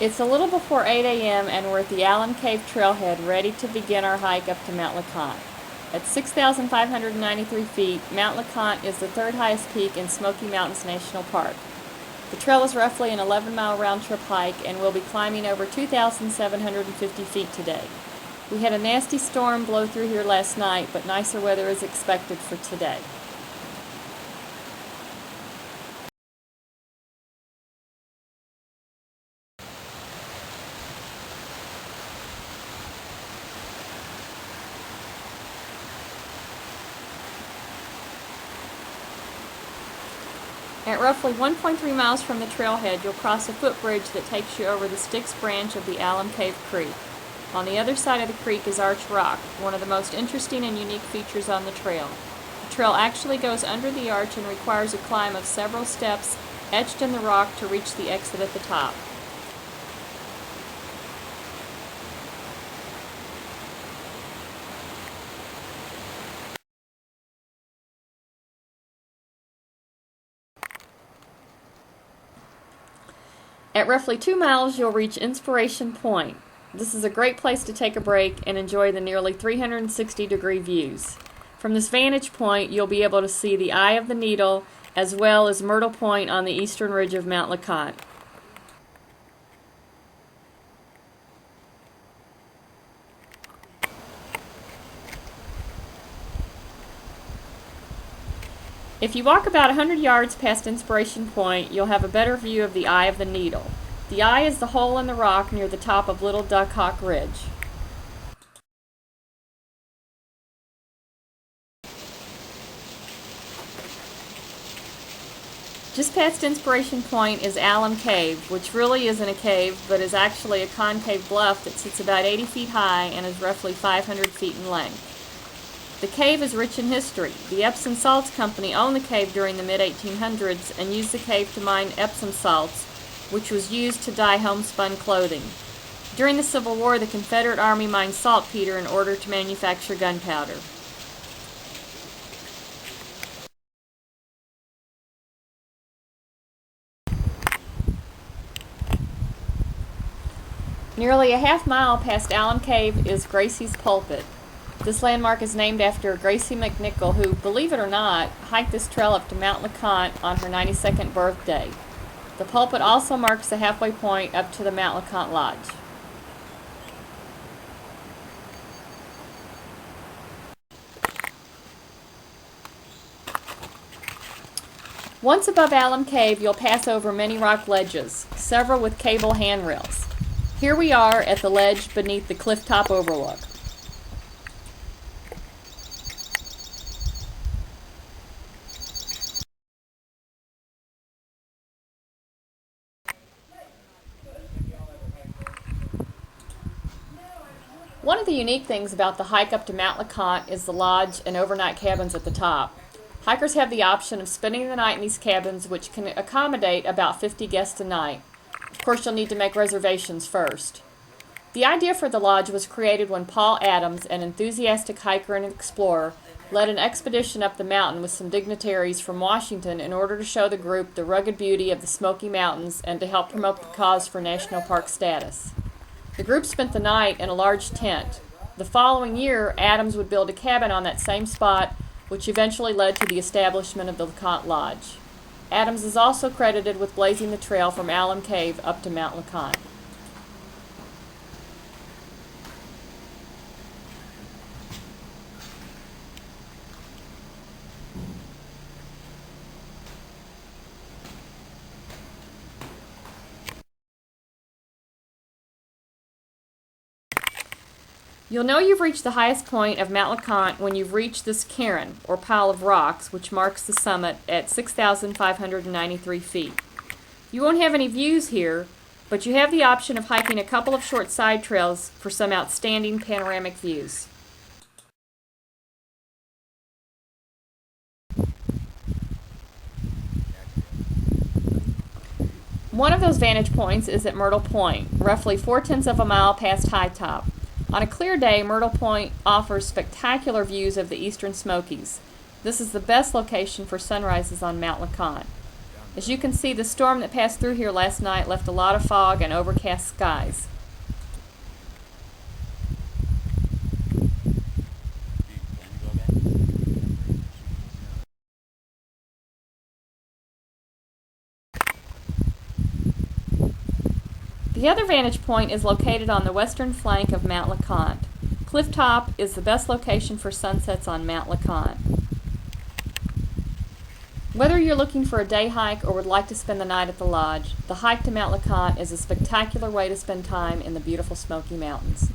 It's a little before 8 a.m. and we're at the Alum Cave trailhead ready to begin our hike up to Mount LeConte. At 6,593 feet, Mount LeConte is the third highest peak in Smoky Mountains National Park. The trail is roughly an 11-mile round-trip hike and we'll be climbing over 2,750 feet today. We had a nasty storm blow through here last night, but nicer weather is expected for today. At roughly 1.3 miles from the trailhead, you'll cross a footbridge that takes you over the Styx branch of the Alum Cave Creek. On the other side of the creek is Arch Rock, one of the most interesting and unique features on the trail. The trail actually goes under the arch and requires a climb of several steps etched in the rock to reach the exit at the top. At roughly 2 miles, you'll reach Inspiration Point. This is a great place to take a break and enjoy the nearly 360-degree views. From this vantage point, you'll be able to see the Eye of the Needle as well as Myrtle Point on the eastern ridge of Mount LeConte. If you walk about 100 yards past Inspiration Point, you'll have a better view of the Eye of the Needle. The eye is the hole in the rock near the top of Little Duck Hawk Ridge. Just past Inspiration Point is Alum Cave, which really isn't a cave, but is actually a concave bluff that sits about 80 feet high and is roughly 500 feet in length. The cave is rich in history. The Epsom Salts Company owned the cave during the mid-1800s and used the cave to mine Epsom salts, which was used to dye homespun clothing. During the Civil War, the Confederate Army mined saltpeter in order to manufacture gunpowder. Nearly a half mile past Alum Cave is Gracie's Pulpit. This landmark is named after Gracie McNichol, who, believe it or not, hiked this trail up to Mount LeConte on her 92nd birthday. The pulpit also marks the halfway point up to the Mount LeConte Lodge. Once above Alum Cave, you'll pass over many rock ledges, several with cable handrails. Here we are at the ledge beneath the clifftop overlook. One of the unique things about the hike up to Mount LeConte is the lodge and overnight cabins at the top. Hikers have the option of spending the night in these cabins, which can accommodate about 50 guests a night. Of course, you'll need to make reservations first. The idea for the lodge was created when Paul Adams, an enthusiastic hiker and explorer, led an expedition up the mountain with some dignitaries from Washington in order to show the group the rugged beauty of the Smoky Mountains and to help promote the cause for national park status. The group spent the night in a large tent. The following year, Adams would build a cabin on that same spot, which eventually led to the establishment of the LeConte Lodge. Adams is also credited with blazing the trail from Alum Cave up to Mount LeConte. You'll know you've reached the highest point of Mount LeConte when you've reached this cairn, or pile of rocks, which marks the summit at 6,593 feet. You won't have any views here, but you have the option of hiking a couple of short side trails for some outstanding panoramic views. One of those vantage points is at Myrtle Point, roughly 4/10 of a mile past High Top. On a clear day, Myrtle Point offers spectacular views of the eastern Smokies. This is the best location for sunrises on Mount LeConte. As you can see, the storm that passed through here last night left a lot of fog and overcast skies. The other vantage point is located on the western flank of Mount LeConte. Cliff Top is the best location for sunsets on Mount LeConte. Whether you're looking for a day hike or would like to spend the night at the lodge, the hike to Mount LeConte is a spectacular way to spend time in the beautiful Smoky Mountains.